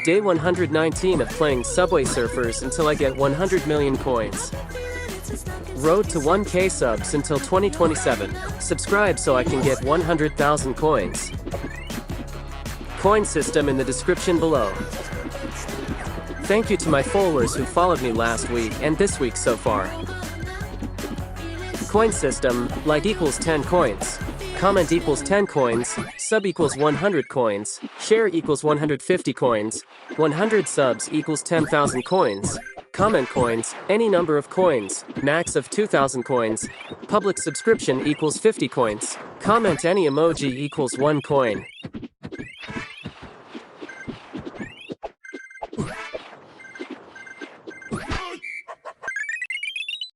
Day 119 of playing Subway Surfers until I get 100 million coins. Road to 1K subs until 2027. Subscribe so I can get 100,000 coins. Coin system in the description below. Thank you to my followers who followed me last week and this week so far. Coin system: like equals 10 coins, comment equals 10 coins, sub equals 100 coins, share equals 150 coins, 100 subs equals 10,000 coins, comment coins, any number of coins, max of 2,000 coins, public subscription equals 50 coins, comment any emoji equals 1 coin.